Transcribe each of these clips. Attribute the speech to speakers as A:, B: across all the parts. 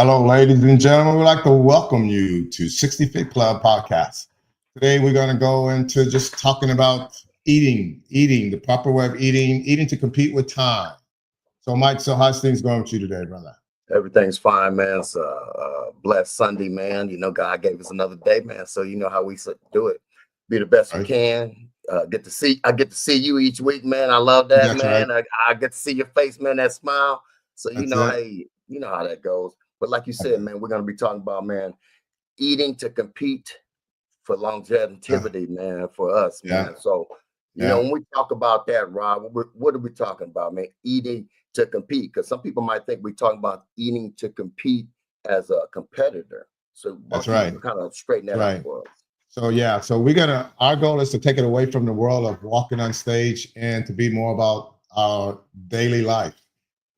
A: Hello, ladies and gentlemen. We'd like to welcome you to 60 Fit Club podcast. Today, we're going to go into just talking about eating, the proper way of eating to compete with time. So, Mike, how's things going with you today, brother?
B: Everything's fine, man. It's blessed Sunday, man. God gave us another day, man. So you know how we do it. Be the best we
A: Right?
B: can. I get to see you each week, man. I love that,
A: That's right.
B: man. I get to see your face, man. That smile. So
A: That's it.
B: hey, you know how that goes. But like you
A: I
B: said,
A: do.
B: man, we're gonna be talking about, man, eating to compete for
A: Yeah,
B: longevity, man, for us,
A: yeah,
B: man. So,
A: yeah.
B: when we talk about that, Rob, what are we talking about, man? Eating to compete, because some people might think we're talking about eating to compete as a competitor. So, why
A: That's
B: don't you
A: right.
B: kind of straighten
A: That's
B: that out
A: right.
B: for us?
A: So our goal is to take it away from the world of walking on stage and to be more about our daily life.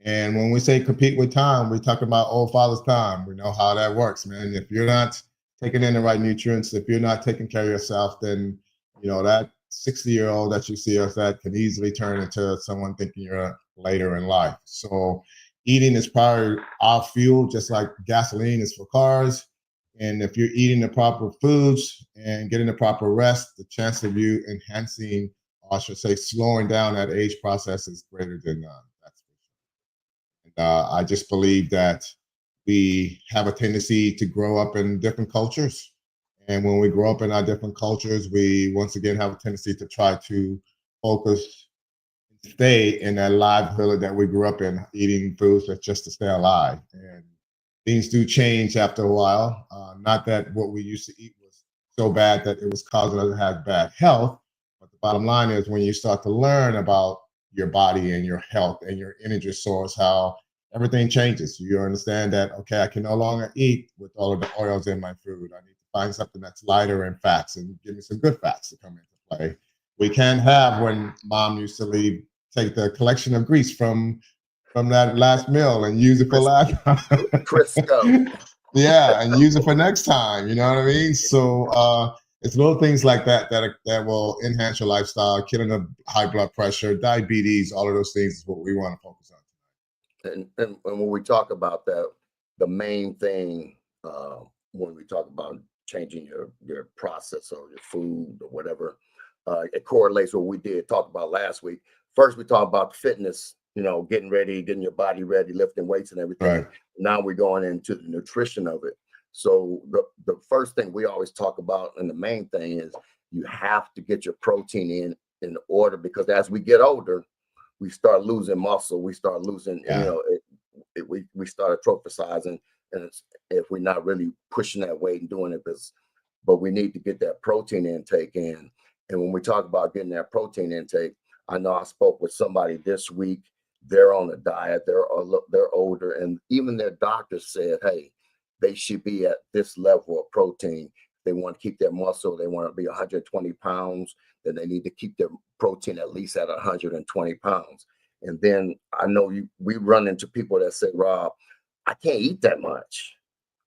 A: And when we say compete with time, we're talking about old father's time. We know how that works, man. If you're not taking in the right nutrients, if you're not taking care of yourself, then that 60-year-old that you see us at can easily turn into someone thinking you're later in life. So eating is probably our fuel, just like gasoline is for cars. And if you're eating the proper foods and getting the proper rest, the chance of you enhancing, or I should say, slowing down that age process is greater than none. That's for sure. And I just believe that we have a tendency to grow up in different cultures. And when we grow up in our different cultures, we once again have a tendency to try to focus, stay in that livelihood that we grew up in, eating foods that's just to stay alive. And things do change after a while. Not that what we used to eat was so bad that it was causing us to have bad health, but the bottom line is when you start to learn about your body and your health and your energy source, how everything changes. You understand that, okay, I can no longer eat with all of the oils in my food. I need to find something that's lighter in fats and give me some good fats to come into play. We can't have when mom used to leave, take the collection of grease from that last meal and use it for
B: Chris,
A: last
B: Crisco.
A: time. Yeah, and use it for next time. You know what I mean? So it's little things like that will enhance your lifestyle, killing the high blood pressure, diabetes, all of those things is what we want to focus on.
B: And when we talk about that, the main thing when we talk about changing your process or your food or whatever, it correlates with what we did talk about last week. First, we talked about fitness, getting ready, getting your body ready, lifting weights and everything.
A: Right.
B: Now we're going into the nutrition of it. So the first thing we always talk about, and the main thing is you have to get your protein in order, because as we get older, we start losing muscle, we start losing,
A: Yeah.
B: we start atrophizing, and if we're not really pushing that weight and doing it, but we need to get that protein intake in. And when we talk about getting that protein intake, I know I spoke with somebody this week. They're on a diet. They're older, and even their doctor said, hey, they should be at this level of protein. They want to keep their muscle. They want to be 120 pounds. Then they need to keep their protein at least at 120 pounds. And then I know we run into people that say, Rob, I can't eat that much.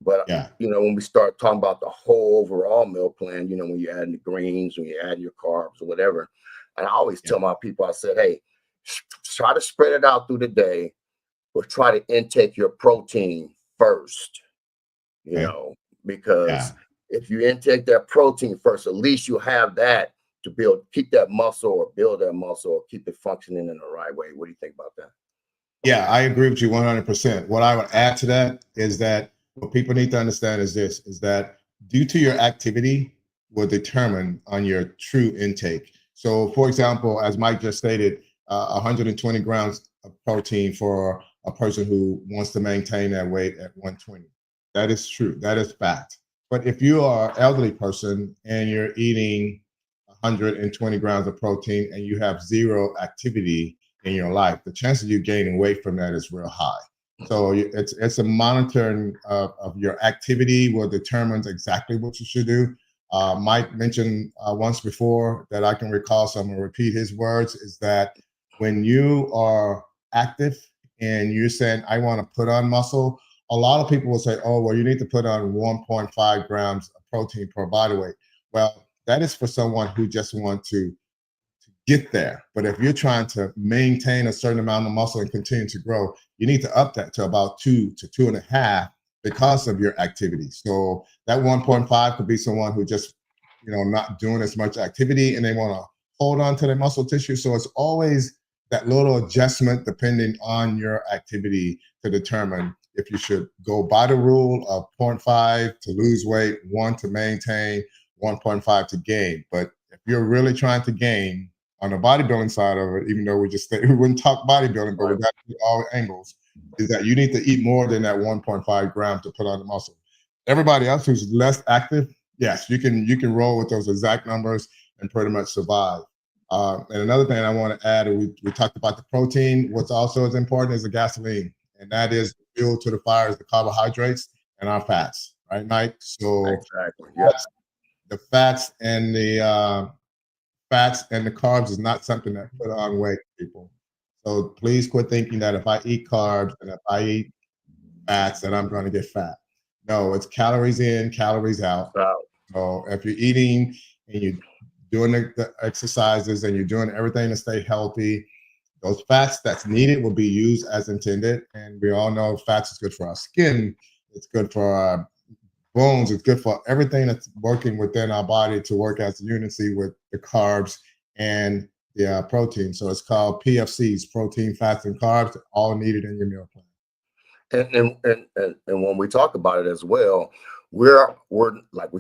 B: But
A: Yeah.
B: when we start talking about the whole overall meal plan, when you add the greens, when you add your carbs or whatever, and I always
A: Yeah.
B: tell my people, I said, hey, try to spread it out through the day, but try to intake your protein first,
A: Okay.
B: because
A: Yeah.
B: if you intake that protein first, at least you have that to keep that muscle or build that muscle or keep it functioning in the right way. What do you think about that?
A: Yeah, I agree with you 100%. What I would add to that is that what people need to understand is this, is that due to your activity will determine on your true intake. So for example, as Mike just stated, 120 grams of protein for a person who wants to maintain their weight at 120. That is true. That is fact. But if you are an elderly person and you're eating 120 grams of protein and you have zero activity in your life, the chance of you gaining weight from that is real high. So it's a monitoring of your activity will determine exactly what you should do. Mike mentioned once before that I can recall, so I'm going to repeat his words, is that when you are active and you're saying, I want to put on muscle, a lot of people will say, oh, well, you need to put on 1.5 grams of protein per body weight. Well, that is for someone who just wants to get there. But if you're trying to maintain a certain amount of muscle and continue to grow, you need to up that to about 2 to 2.5 because of your activity. So that 1.5 could be someone who just, not doing as much activity and they want to hold on to their muscle tissue. So it's always that little adjustment depending on your activity to determine if you should go by the rule of 0.5 to lose weight, 1 to maintain, 1.5 to gain. But if you're really trying to gain on the bodybuilding side of it, even though we wouldn't talk bodybuilding, but we got all angles, is that you need to eat more than that 1.5 gram to put on the muscle. Everybody else who's less active, yes, you can roll with those exact numbers and pretty much survive. And another thing I want to add, we talked about the protein. What's also as important is the gasoline, and that is the fuel to the fire is the carbohydrates and our fats, right, Mike? So
B: Exactly. Yeah.
A: the fats and the carbs is not something that put on weight, people. So please quit thinking that if I eat carbs and if I eat fats, that I'm going to get fat. No, it's calories in, calories out.
B: Wow.
A: So if you're eating and you're doing the exercises and you're doing everything to stay healthy, those fats that's needed will be used as intended. And we all know fats is good for our skin. It's good for our bones. It's good for everything that's working within our body to work as a unity with the carbs and the protein. So it's called PFCs, protein, fats, and carbs, all needed in your meal plan.
B: And when we talk about it as well, we're like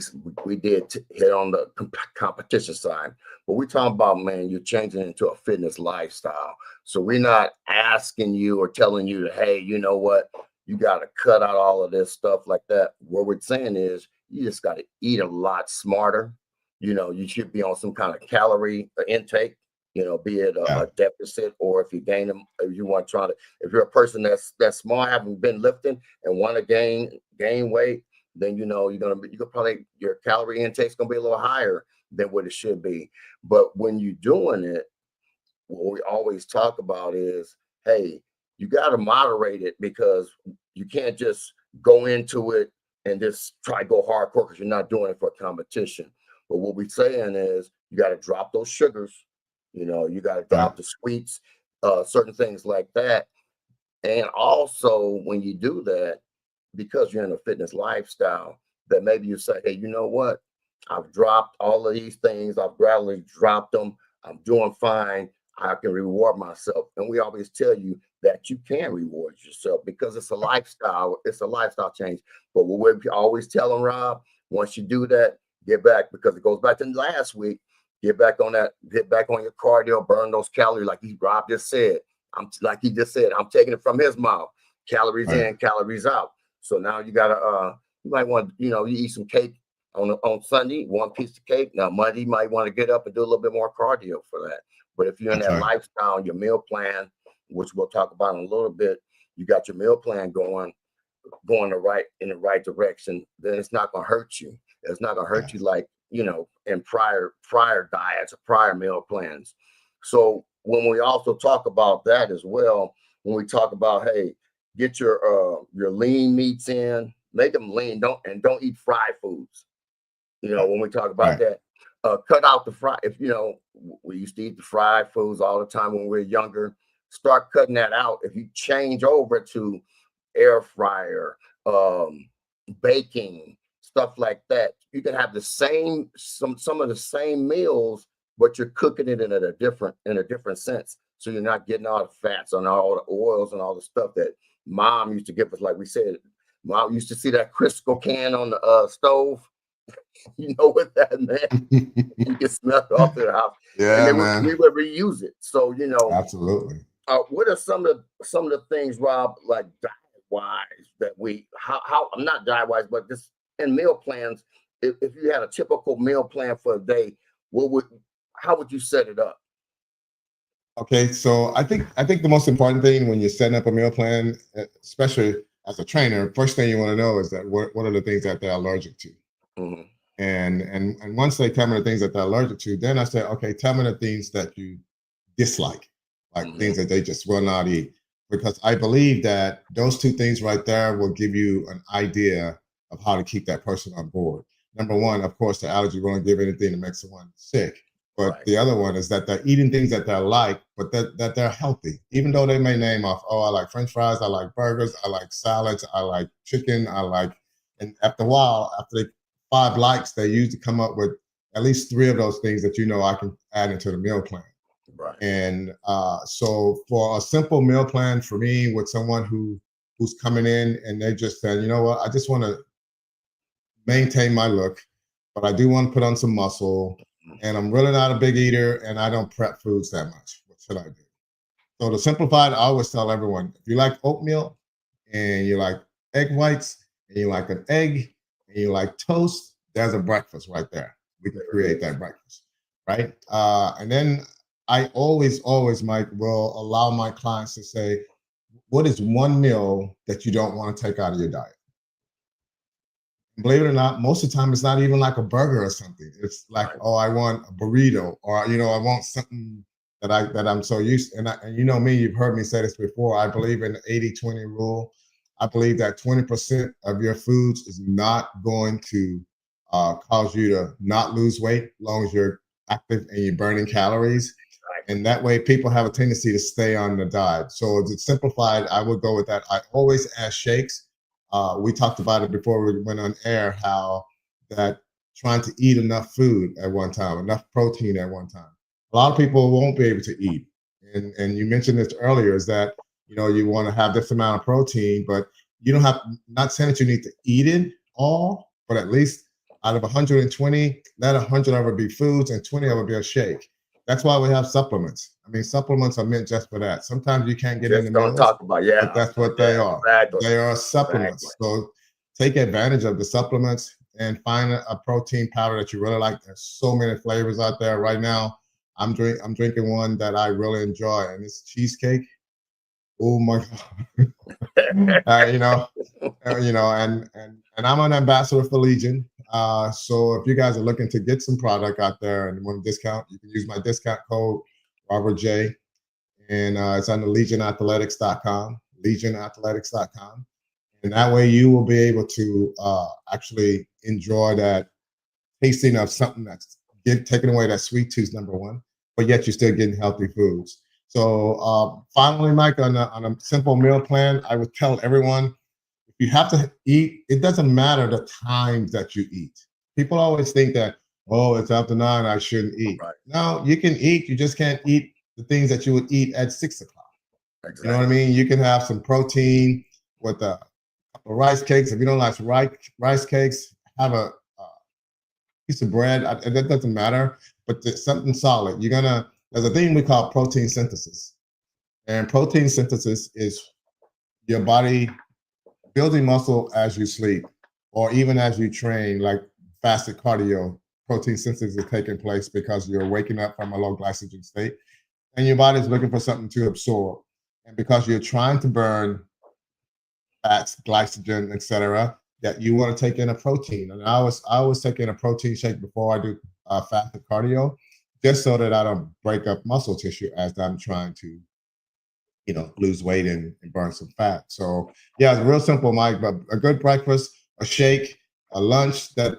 B: we did hit on the competition side, but we're talking about, man, you're changing into a fitness lifestyle. So we're not asking you or telling you, hey, you know what, you got to cut out all of this stuff like that. What we're saying is you just got to eat a lot smarter. You should be on some kind of calorie intake, be it a deficit, or if you gain them, if you want to try to, if you're a person that's small, haven't been lifting and want to gain weight, then your calorie intake's gonna be a little higher than what it should be. But when you're doing it, what we always talk about is, hey, you got to moderate it, because you can't just go into it and just try to go hardcore because you're not doing it for competition. But what we're saying is you got to drop those sugars. You got to drop the sweets, certain things like that. And also, when you do that, because you're in a fitness lifestyle, that maybe you say, hey, you know what? I've dropped all of these things. I've gradually dropped them. I'm doing fine. I can reward myself. And we always tell you that you can reward yourself because it's a lifestyle. It's a lifestyle change. But what we always tell them, Rob, once you do that, get back, because it goes back to last week. Get back on that. Get back on your cardio. Burn those calories, like Rob just said. I'm taking it from his mouth. Calories in, calories out. So now you gotta. You might want, you eat some cake on Sunday, one piece of cake. Now Monday, you might want to get up and do a little bit more cardio for that. But if you're in that lifestyle, your meal plan, which we'll talk about in a little bit, you got your meal plan going in the right direction, then it's not gonna hurt you. It's not gonna hurt you like, in prior diets or prior meal plans. So when we also talk about that as well, when we talk about, hey, get your lean meats in, make them lean, don't eat fried foods. When we talk about that, cut out the fry. If we used to eat the fried foods all the time when we were younger, start cutting that out. If you change over to air fryer, baking, stuff like that, you can have some of the same meals, but you're cooking it in a different sense. So you're not getting all the fats and all the oils and all the stuff that mom used to give us. Like we said, mom used to see that Crisco can on the stove. You know what that meant? You can smell it off to the house.
A: Yeah,
B: and
A: man.
B: we would reuse it. So
A: Absolutely.
B: What are some of the things, Rob, like diet wise, that how I'm not diet wise, but just in meal plans? If you had a typical meal plan for a day, how would you set it up?
A: Okay, so I think the most important thing when you're setting up a meal plan, especially as a trainer, first thing you want to know is that what are the things that they're allergic to.
B: Mm-hmm.
A: And once they tell me the things that they're allergic to, then I say, okay, tell me the things that you dislike, like things that they just will not eat. Because I believe that those two things right there will give you an idea of how to keep that person on board. Number one, of course, the allergy won't give anything to make someone sick. But
B: Right.
A: the other one is that they're eating things that they like, but that they're healthy. Even though they may name off, oh, I like French fries, I like burgers, I like salads, I like chicken, I like. And after a while, after they 5 likes, they usually come up with at least 3 of those things that I can add into the meal plan.
B: Right.
A: And so for a simple meal plan for me, with someone who's coming in and they just saying, you know what, I just want to maintain my look, but I do want to put on some muscle. And I'm really not a big eater, and I don't prep foods that much. What should I do? So to simplify it, I always tell everyone: if you like oatmeal, and you like egg whites, and you like an egg, and you like toast, there's a breakfast right there. We can
B: There it
A: create
B: is.
A: that breakfast, right? And then I always, Mike, will allow my clients to say, what is one meal that you don't want to take out of your diet? Believe it or not, most of the time it's not even like a burger or something. It's like,
B: Right.
A: oh, I want a burrito, or I want something that I'm so used to. And you know me, you've heard me say this before. I believe in the 80-20 rule. I believe that 20% of your foods is not going to cause you to not lose weight as long as you're active and you're burning calories.
B: Exactly.
A: And that way people have a tendency to stay on the diet. So to simplify it, I would go with that. I always add shakes. We talked about it before we went on air, how that trying to eat enough food at one time, enough protein at one time. A lot of people won't be able to eat. And you mentioned this earlier, is that you want to have this amount of protein, but you don't have, not saying that you need to eat it all, but at least out of 120, let 100 of it be foods and 20 of it be a shake. That's why we have supplements. I mean, supplements are meant just for that. Sometimes you can't get
B: Just
A: into
B: don't
A: meals,
B: talk about,
A: but that's what they
B: yeah,
A: are.
B: exactly.
A: They are
B: Exactly.
A: supplements. So take advantage of the supplements and find a protein powder that you really like. There's so many flavors out there right now. I'm drinking one that I really enjoy, and it's cheesecake. Oh my god! You know, and I'm an ambassador for Legion. So if you guys are looking to get some product out there and want a discount, you can use my discount code Robert J, and it's on the legionathletics.com, legionathletics.com. And that way you will be able to actually enjoy that tasting of something that's taking away that sweet tooth, number one, but yet you're still getting healthy foods. So finally, Mike, on a simple meal plan, I would tell everyone, if you have to eat, it doesn't matter the times that you eat. People always think that, oh, it's after 9, I shouldn't eat.
B: Right.
A: No, you can eat, you just can't eat the things that you would eat at 6 o'clock. You know what I
B: Exactly.
A: mean? You can have some protein with a couple of rice cakes. If you don't like rice cakes, have a piece of bread. That doesn't matter, but something solid. There's a thing we call protein synthesis. And protein synthesis is your body building muscle as you sleep, or even as you train, like fasted cardio. Protein synthesis is taking place because you're waking up from a low glycogen state and your body's looking for something to absorb. And because you're trying to burn fats, glycogen, etc., that you want to take in a protein. And I was taking a protein shake before I do fasted cardio, just so that I don't break up muscle tissue as I'm trying to lose weight and burn some fat. So yeah, it's real simple, Mike. But a good breakfast, a shake, a lunch that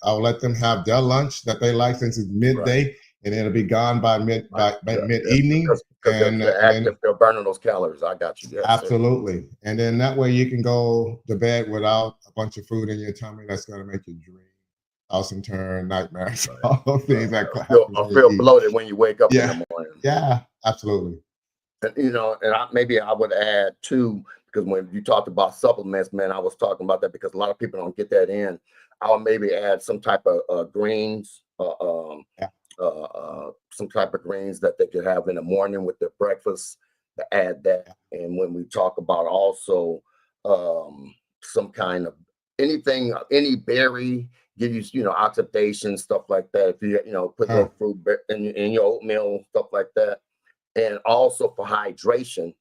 A: I'll let them have their lunch that they like, since it's
B: Right.
A: midday, and it'll be gone by
B: Right. Yeah.
A: mid
B: Yeah.
A: evening.
B: Because they're
A: And then
B: active, they're burning those calories. I got you. Yes, sir.
A: absolutely. And then that way you can go to bed without a bunch of food in your tummy that's going to make you dream, toss and turn, nightmares,
B: Right.
A: all those things
B: Right.
A: that
B: Feel,
A: happens
B: I
A: when you
B: feel
A: eat.
B: bloated when you wake up in
A: Yeah.
B: the morning.
A: Yeah, absolutely.
B: And and maybe I would add too, because when you talked about supplements, man, I was talking about that because a lot of people don't get that in. I would maybe add some type of greens,
A: Yeah.
B: some type of greens that they could have in the morning with their breakfast, to add that.
A: Yeah.
B: And when we talk about also some kind of anything, any berry, give you, oxidation, stuff like that. If you, put
A: Uh,
B: those fruit in your oatmeal, stuff like that. And also for hydration,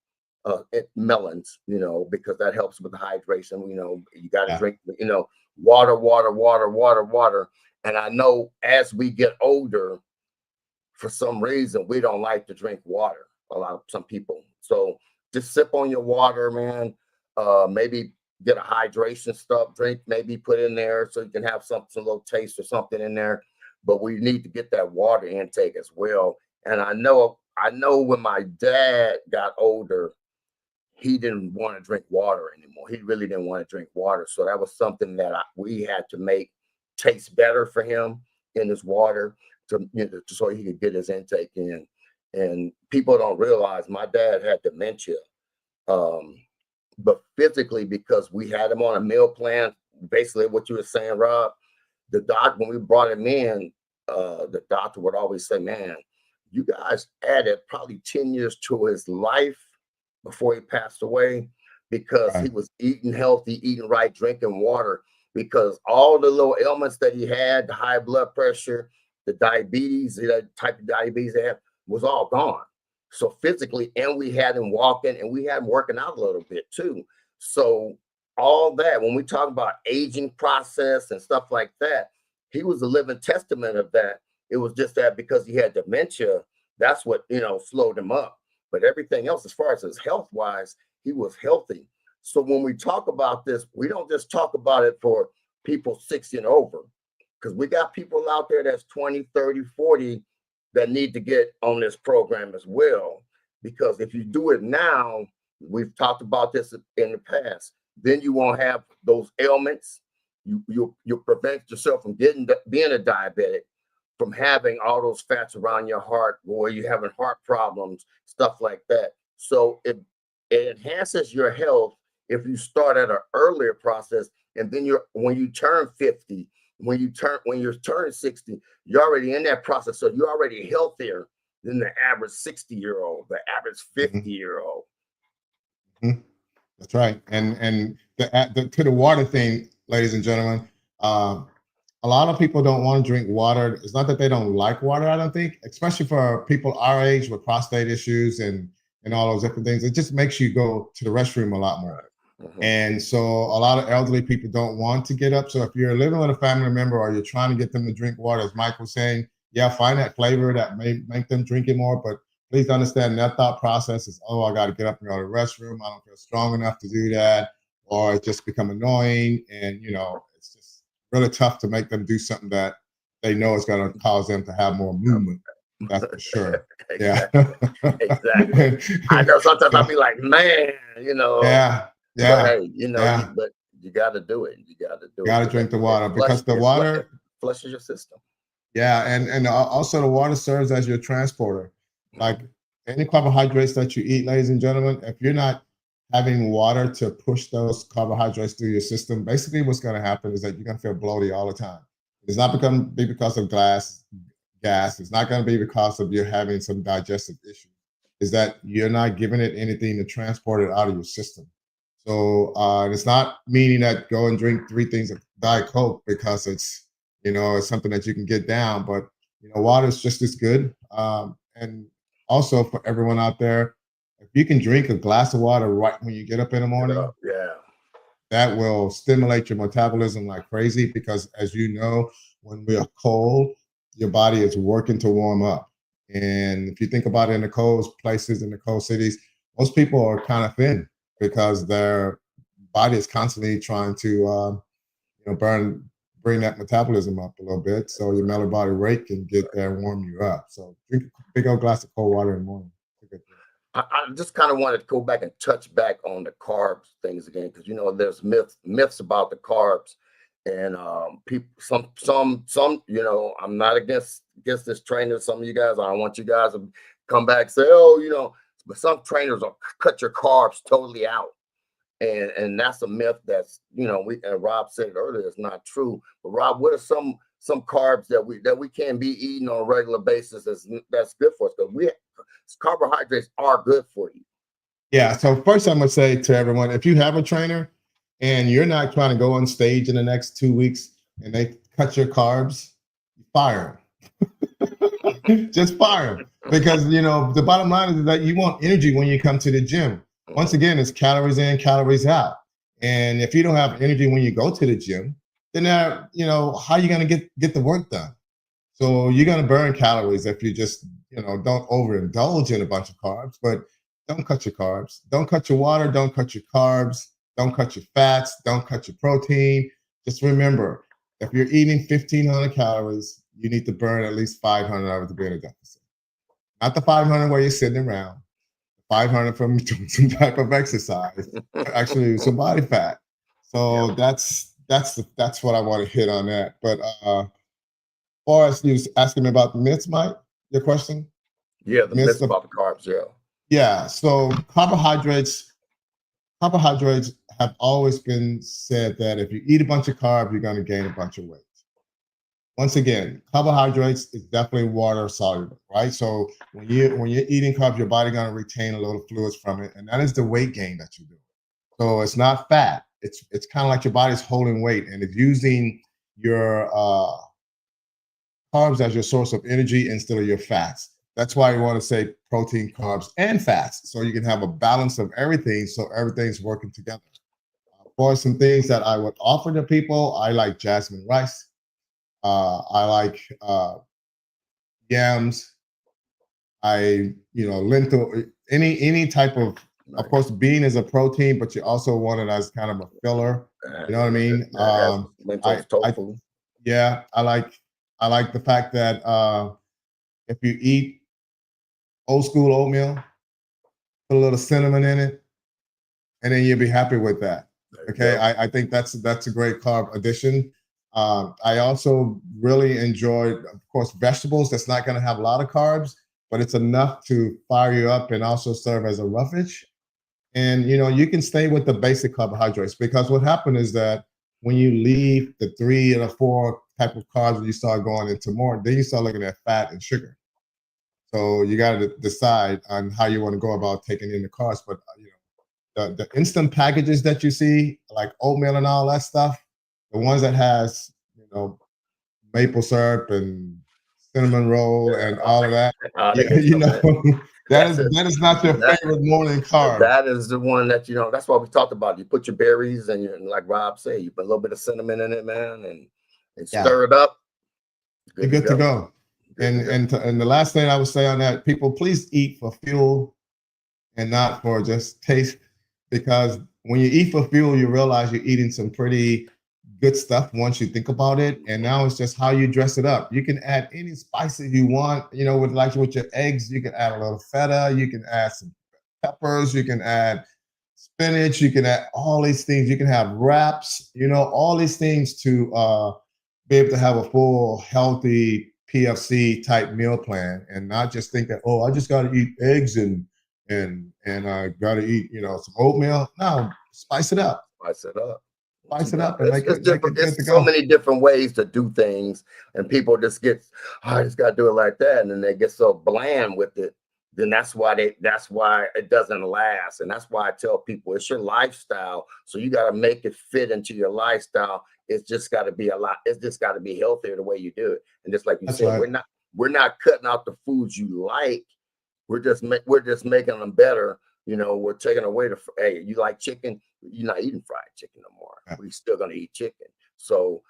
B: melons, because that helps with the hydration. You got to
A: yeah.
B: drink, water, water, water, water, water. And I know as we get older, for some reason, we don't like to drink water. Some people. So just sip on your water, man. Maybe get a hydration stuff drink, maybe put in there so you can have some little taste or something in there. but we need to get that water intake as well. And I know when my dad got older, he didn't want to drink water anymore. He really didn't want to drink water. So that was something that we had to make taste better for him in his water, to, so he could get his intake in. And people don't realize my dad had dementia, but physically, because we had him on a meal plan, basically what you were saying, Rob, the doc, when we brought him in, the doctor would always say, man, you guys added probably 10 years to his life before he passed away, because he was eating healthy, eating right, drinking water, because all the little ailments that he had, the high blood pressure, the diabetes, the type of diabetes they had, was all gone. So physically, and we had him walking, and we had him working out a little bit too. So all that, when we talk about aging process and stuff like that, he was a living testament of that. It was just that because he had dementia, that's what, slowed him up. But everything else, as far as his health wise, he was healthy. So when we talk about this, we don't just talk about it for people 60 and over, because we got people out there that's 20, 30, 40 that need to get on this program as well. Because if you do it now, we've talked about this in the past, then you won't have those ailments. You'll prevent yourself from being a diabetic, from having all those fats around your heart, or you having heart problems, stuff like that. So it enhances your health if you start at an earlier process, and then when you turn 50, when you're turning 60, you're already in that process. So you're already healthier than the average 60-year-old, the average 50-year-old.
A: Mm-hmm. That's right. And to the water thing, ladies and gentlemen, a lot of people don't want to drink water. It's not that they don't like water, I don't think, especially for people our age with prostate issues and all those different things. It just makes you go to the restroom a lot more. Mm-hmm. And so a lot of elderly people don't want to get up. So if you're living with a family member or you're trying to get them to drink water, as Mike was saying, yeah, find that flavor that may make them drink it more. But please understand that thought process is, oh, I got to get up and go to the restroom. I don't feel strong enough to do that. Or it just become annoying. And, it's just really tough to make them do something that they know is going to cause them to have more movement. That's for sure.
B: Exactly. Yeah. Exactly. I know sometimes I'll be like, man,
A: Yeah. Yeah.
B: But hey, but you got to do it. You got to do it.
A: Got to drink the water, because the water
B: flushes your system.
A: Yeah. And also the water serves as your transporter. Like any carbohydrates that you eat, ladies and gentlemen, if you're not having water to push those carbohydrates through your system, basically what's going to happen is that you're going to feel bloated all the time. It's not going to be because of gas. It's not going to be because of you having some digestive issue. Is that you're not giving it anything to transport it out of your system. So it's not meaning that go and drink 3 things of Diet Coke because it's something that you can get down. But water is just as good. And also for everyone out there, if you can drink a glass of water right when you get up in the morning, that will stimulate your metabolism like crazy, because as you know, when we are cold, your body is working to warm up. And if you think about it, in the cold places, in the cold cities, most people are kind of thin because their body is constantly trying to bring that metabolism up a little bit, so your metabolic rate can get there and warm you up. So drink a big old glass of cold water in the morning.
B: I just kind of wanted to go back and touch back on the carbs things again, because there's myths about the carbs, and people, some I'm not against this trainer. Some of you guys, I don't want you guys to come back and say, oh, but some trainers will cut your carbs totally out, and that's a myth. That's and Rob said it earlier, it's not true. But Rob, what are some carbs that we can be eating on a regular basis that's good for us? Because carbohydrates are good for you.
A: Yeah. So first, I'm gonna say to everyone, if you have a trainer and you're not trying to go on stage in the next 2 weeks and they cut your carbs, fire them. Just fire them, because the bottom line is that you want energy when you come to the gym. Once again, it's calories in, calories out. And if you don't have energy when you go to the gym, then how are you going to get the work done? So you're going to burn calories if you just, don't overindulge in a bunch of carbs, but don't cut your carbs. Don't cut your water. Don't cut your carbs. Don't cut your fats. Don't cut your protein. Just remember, if you're eating 1,500 calories, you need to burn at least 500 of it to be in a deficit. Not the 500 where you're sitting around, 500 from doing some type of exercise, actually lose some body fat. So that's what I want to hit on that. But far as you was asking me about the myths, Mike, your question?
B: Yeah, the
A: Myths
B: myths about the carbs. Yeah.
A: yeah. So carbohydrates have always been said that if you eat a bunch of carbs, you're going to gain a bunch of weight. Once again, carbohydrates is definitely water soluble, right? So when you're eating carbs, your body going to retain a little fluids from it, and that is the weight gain that you do. So it's not fat. It's kind of like your body's holding weight and it's using your carbs as your source of energy instead of your fats. That's why you want to say protein, carbs, and fats, so you can have a balance of everything, so everything's working together. For some things that I would offer to people, I like jasmine rice. I like yams. Lentil, any type of. Of course, bean is a protein, but you also want it as kind of a filler. You know what I mean?
B: Lentils,
A: I
B: tofu.
A: yeah, I like the fact that if you eat old school oatmeal, put a little cinnamon in it, and then you'll be happy with that. Okay, I think that's a great carb addition. I also really enjoy, of course, vegetables. That's not going to have a lot of carbs, but it's enough to fire you up and also serve as a roughage. And you can stay with the basic carbohydrates, because what happened is that when you leave the 3 or the 4 type of carbs, you start going into more, then you start looking at fat and sugar. So you got to decide on how you want to go about taking in the carbs. But the instant packages that you see, like oatmeal and all that stuff, the ones that has maple syrup and cinnamon roll and all of that,
B: They get stuff in it.
A: that is not your favorite morning carb.
B: That is the one that that's why we talked about. You put your berries and like Rob said, you put a little bit of cinnamon in it, man, and stir it up.
A: You're good to go. And the last thing I would say on that, people, please eat for fuel and not for just taste, because when you eat for fuel, you realize you're eating some pretty good stuff once you think about it. And now it's just how you dress it up. You can add any spices you want, with your eggs, you can add a little feta, you can add some peppers, you can add spinach, you can add all these things, you can have wraps, all these things to be able to have a full, healthy PFC type meal plan, and not just think that, I just got to eat eggs and I got to eat, some oatmeal. No, spice it up.
B: Spice it up.
A: Spice it up and make it
B: different.
A: good to
B: It's
A: go.
B: so many different ways to do things, and people just get, I just got to do it like that, and then they get so bland with it. Then that's why it doesn't last, and that's why I tell people it's your lifestyle, so you got to make it fit into your lifestyle. It's just got to be it's just got to be healthier the way you do it, and just like you said,
A: right.
B: we're not cutting out the foods you like. We're just making them better. We're taking away hey, you like chicken? You're not eating fried chicken no more. Yeah. We're still gonna eat chicken. So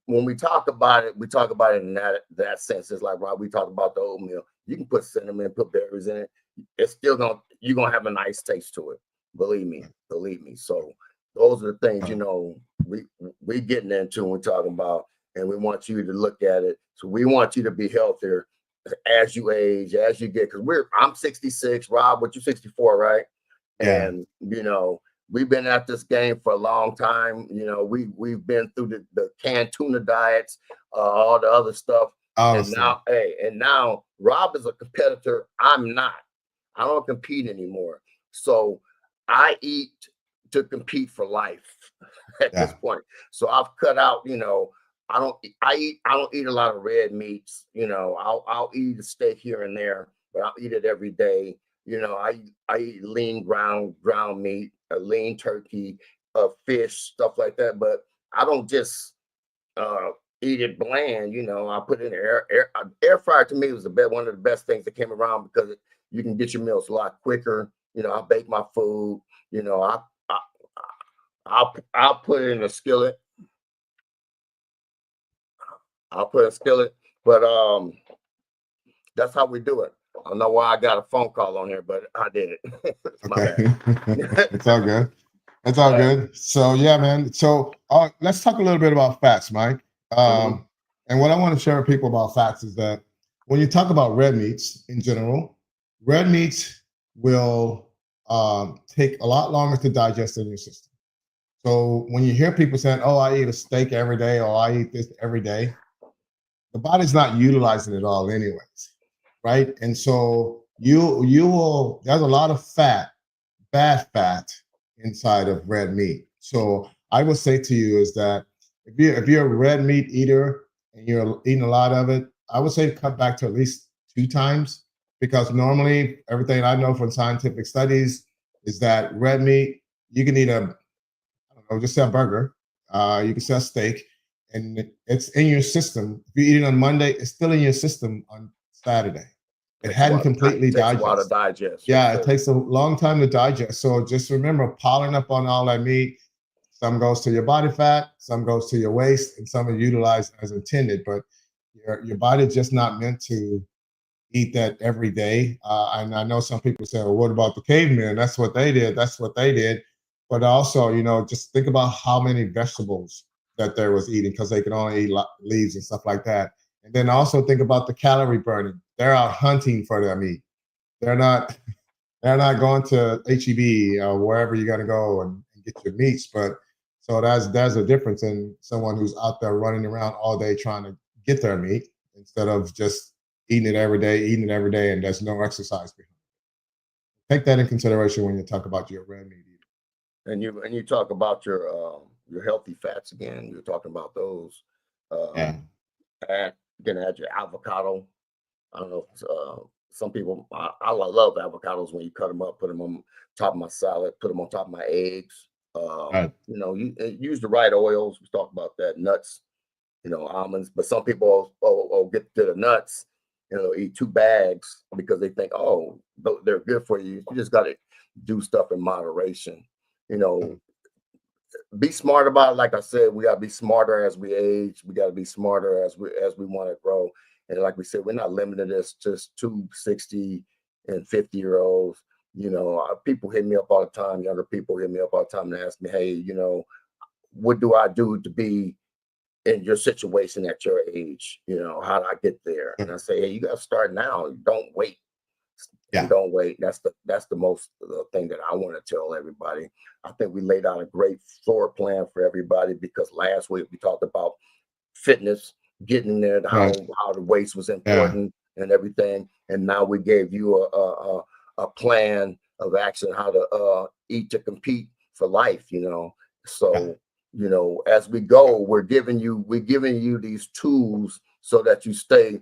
B: when we talk about it, in that sense. It's like, Rob, we talk about the oatmeal. You can put cinnamon, put berries in it. It's still you're gonna have a nice taste to it. Believe me. So those are the things we getting into when we're talking about, and we want you to look at it. So we want you to be healthier as you age, as you get, because I'm 66, Rob, what you 64, right?
A: Yeah.
B: And we've been at this game for a long time. We've been through the canned tuna diets, all the other stuff. And now Rob is a competitor. I'm not. I don't compete anymore. So I eat to compete for life at this point. So I've cut out, I don't eat a lot of red meats. I'll eat a steak here and there, but I'll eat it every day. I eat lean ground meat, a lean turkey, fish, stuff like that. But I don't just eat it bland. I put it in the air fryer. To me was one of the best things that came around, because you can get your meals a lot quicker. I bake my food. I'll put it in a skillet. But that's how we do it. I don't know why I got a phone call on here, but I did it.
A: It's all good. It's all good. So yeah, man. So let's talk a little bit about fats, Mike. And what I want to share with people about fats is that when you talk about red meats in general, red meats will take a lot longer to digest in your system. So when you hear people saying, "Oh, I eat a steak every day," or "I eat this every day," the body's not utilizing it all anyways, right? And so you will. There's a lot of fat, bad fat inside of red meat. So I would say to you is that if you're a red meat eater and you're eating a lot of it, I would say cut back to at least 2 times, because normally everything I know from scientific studies is that red meat, you can eat a, I don't know, just say a burger, you can say a steak, and it's in your system. If you eat it on Monday, it's still in your system on Saturday. It
B: Takes a
A: hadn't
B: while.
A: completely
B: Takes a while to
A: digested.
B: digest. Yes,
A: Yeah, it
B: sir.
A: takes a long time to digest. So just remember, piling up on all that meat, some goes to your body fat, some goes to your waist, and some are utilized as intended. But your body's just not meant to eat that every day. And I know some people say, "Well, what about the cavemen? That's what they did. That's what they did." But also, just think about how many vegetables that they was eating, because they could only eat leaves and stuff like that. And then also think about the calorie burning. They're out hunting for their meat. They're not they're not going to HEB or wherever you got to go and get your meats. But so there's a difference in someone who's out there running around all day trying to get their meat, instead of just eating it every day, and there's no exercise behind it. Take that in consideration when you talk about your red meat eating.
B: And you talk about your healthy fats again. You're talking about those.
A: Yeah.
B: Um, and you can add your avocado. I don't know. Some people, I love avocados when you cut them up, put them on top of my salad, put them on top of my eggs.
A: Right.
B: You use the right oils. We talked about that. Nuts, almonds. But some people will get to the nuts, eat 2 bags because they think, oh, they're good for you. You just got to do stuff in moderation. You know,
A: Mm.
B: be smart about it. Like I said, we gotta be smarter as we age. We gotta be smarter as we want to grow. And like we said, we're not limited this just to 60 and 50-year-olds. People hit me up all the time. Younger people hit me up all the time and ask me, hey, what do I do to be in your situation at your age? How do I get there? And I say, hey, you got to start now. Don't wait. And
A: Yeah.
B: don't wait. That's the most thing that I want to tell everybody. I think we laid out a great floor plan for everybody, because last week we talked about fitness, getting there,
A: Right.
B: how the weights was
A: Yeah.
B: important and everything, and now we gave you a plan of action how to eat to compete for life.
A: Yeah.
B: So as we go, we're giving you these tools so that you stay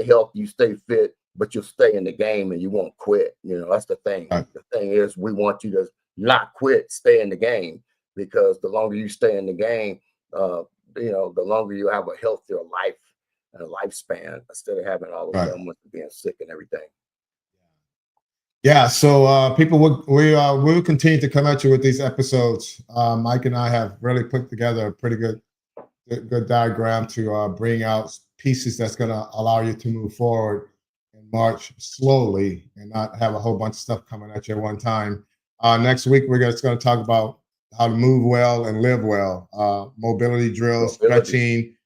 B: healthy, you stay fit, but you'll stay in the game and you won't quit. That's the thing.
A: Right.
B: The thing is, we want you to not quit, stay in the game, because the longer you stay in the game, uh, the longer you have a healthier life and a lifespan, instead of having all those
A: Right.
B: ailments and being sick and everything.
A: Yeah, so people, we will continue to come at you with these episodes. Mike and I have really put together a pretty good diagram to bring out pieces that's going to allow you to move forward and march slowly, and not have a whole bunch of stuff coming at you at one time. Next week, we're just going to talk about how to move well and live well, mobility drills,
B: Mobility.
A: stretching,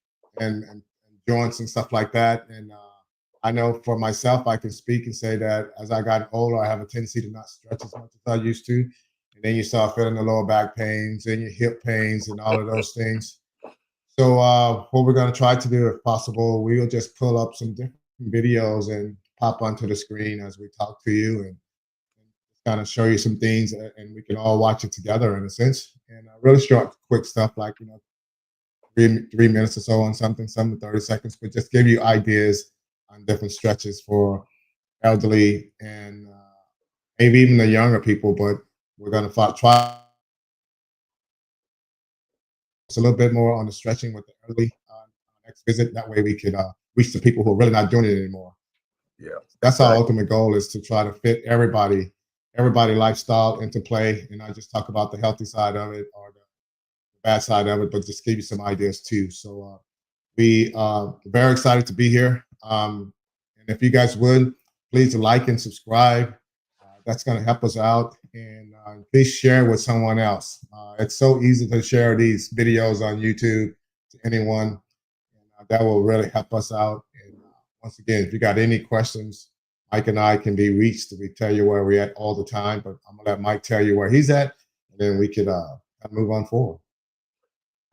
A: and joints and stuff like that. And I know for myself, I can speak and say that as I got older, I have a tendency to not stretch as much as I used to. And then you start feeling the lower back pains and your hip pains and all of those things. So what we're going to try to do, if possible, we'll just pull up some different videos and pop onto the screen as we talk to you, and kind of show you some things, and we can all watch it together in a sense. And really short, quick stuff like 3 minutes or so on something, some 30 seconds, but just give you ideas on different stretches for elderly and maybe even the younger people. But we're going to try a little bit more on the stretching with the early next visit. That way we could reach the people who are really not doing it anymore.
B: Yeah,
A: That's our
B: exactly.
A: ultimate goal, is to try to fit everybody lifestyle into play, and not just talk about the healthy side of it or the bad side of it, but just give you some ideas too. So we are very excited to be here. And if you guys would, please like and subscribe. That's going to help us out. And please share with someone else. It's so easy to share these videos on YouTube to anyone. And that will really help us out. And once again, if you got any questions, Mike and I can be reached. We tell you where we're at all the time, but I'm gonna let Mike tell you where he's at, and then we could move on forward.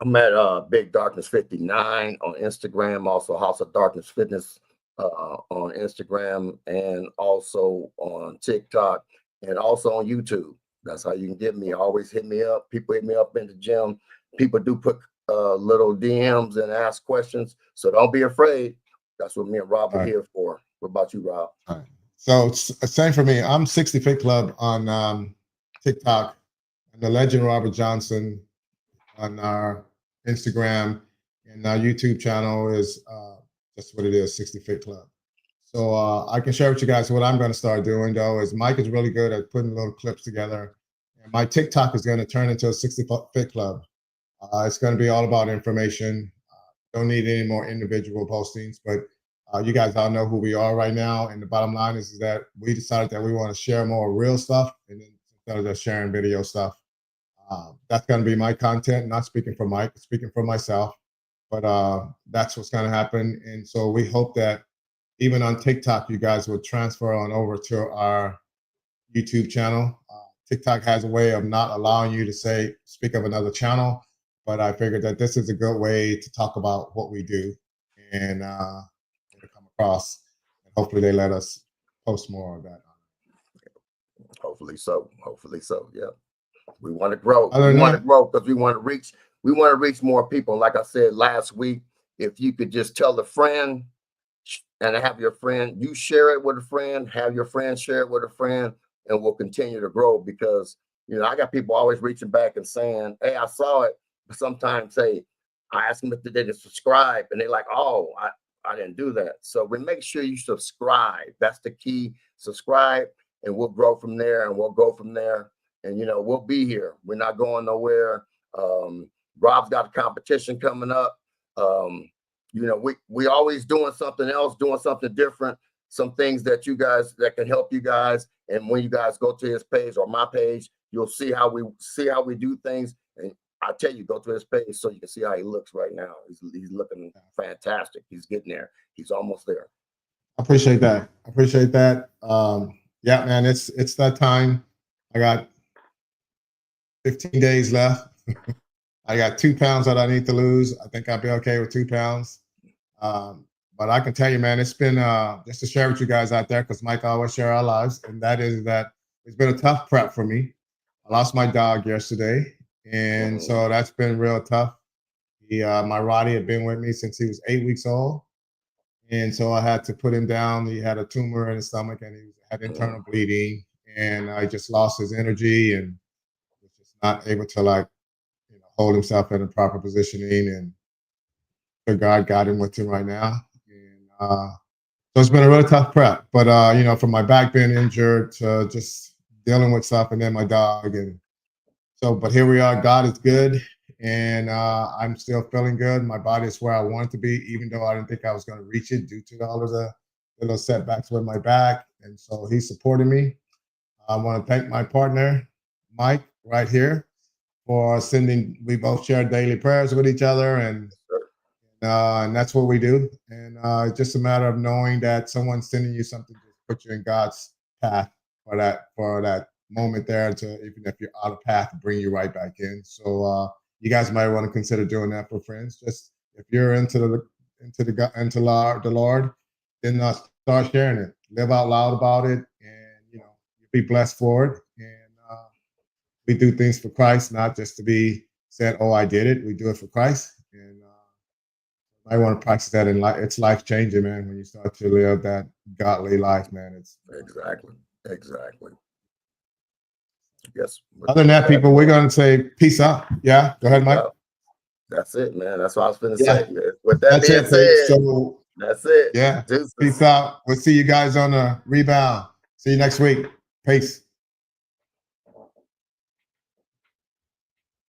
B: I'm at Big Darkness 59 on Instagram, also House of Darkness Fitness on Instagram, and also on TikTok, and also on YouTube. That's how you can get me. Always hit me up. People hit me up in the gym. People do put little DMs and ask questions, so don't be afraid. That's what me and Rob are here for. What about you, Rob?
A: All right. So same for me. I'm 60 Fit Club on TikTok, and the legend Robert Johnson on our Instagram, and our YouTube channel is just what it is, 60 Fit Club. So I can share with you guys what I'm going to start doing, though, is Mike is really good at putting little clips together. And my TikTok is going to turn into a 60 Fit Club. It's going to be all about information. Don't need any more individual postings, but you guys all know who we are right now. And the bottom line is that we decided that we want to share more real stuff, and then instead of just sharing video stuff. That's going to be my content, not speaking for Mike, speaking for myself. But that's what's going to happen. And so we hope that even on TikTok, you guys will transfer on over to our YouTube channel. TikTok has a way of not allowing you to speak of another channel, but I figured that this is a good way to talk about what we do and to come across. And hopefully they let us post more of that.
B: Hopefully so. Hopefully so. Yeah. We want to grow.
A: We want to
B: grow because we want to reach more people. Like I said last week, if you could just tell a friend and have your friend, you share it with a friend, have your friend share it with a friend, and we'll continue to grow. Because, you know, I got people always reaching back and saying, hey, I saw it. But sometimes I ask them if they did subscribe, and they're like, oh, I didn't do that. So we make sure you subscribe. That's the key. Subscribe, and we'll grow from there, and we'll go from there. And, you know, we'll be here. We're not going nowhere. Rob's got a competition coming up. You know, we always doing something else, doing something different, some things that can help you guys. And when you guys go to his page or my page, you'll see how we do things. And I tell you, go to his page so you can see how he looks right now. He's looking fantastic. He's getting there. He's almost there.
A: I appreciate that. Yeah, man, it's that time. I got 15 days left. I got 2 pounds that I need to lose. I think I'll be okay with 2 pounds. But I can tell you, man, it's been just to share with you guys out there, because Mike always share our lives, and that is that it's been a tough prep for me. I lost my dog yesterday, and so that's been real tough. My Roddy had been with me since he was 8 weeks old, and so I had to put him down. He had a tumor in his stomach, and he had internal bleeding, and I just lost his energy and was just not able to hold himself in a proper positioning. And so God got him with him right now. And so it's been a really tough prep. But you know, from my back being injured to just dealing with stuff, and then my dog, and so. But here we are. God is good, and I'm still feeling good. My body is where I want it to be, even though I didn't think I was going to reach it due to all of the little setbacks with my back. And so he's supporting me. I want to thank my partner, Mike, right here, for sending. We both share daily prayers with each other, and that's what we do. And it's just a matter of knowing that someone's sending you something to put you in God's path for that moment there, to even if you're out of path, to bring you right back in. So you guys might want to consider doing that for friends. Just if you're into the Lord, then start sharing it. Live out loud about it, and you'll be blessed for it. And we do things for Christ, not just to be said, "Oh, I did it." We do it for Christ, and I want to practice that in life. It's life changing, man. When you start to live that godly life, man, it's
B: exactly. Yes.
A: Other than that, people, we're going to say peace out. Yeah, go ahead, Mike.
B: That's it, man. That's what I was going to say. With that being said,
A: so
B: that's it.
A: Yeah. Peace out. We'll see you guys on the rebound. See you next week. Peace.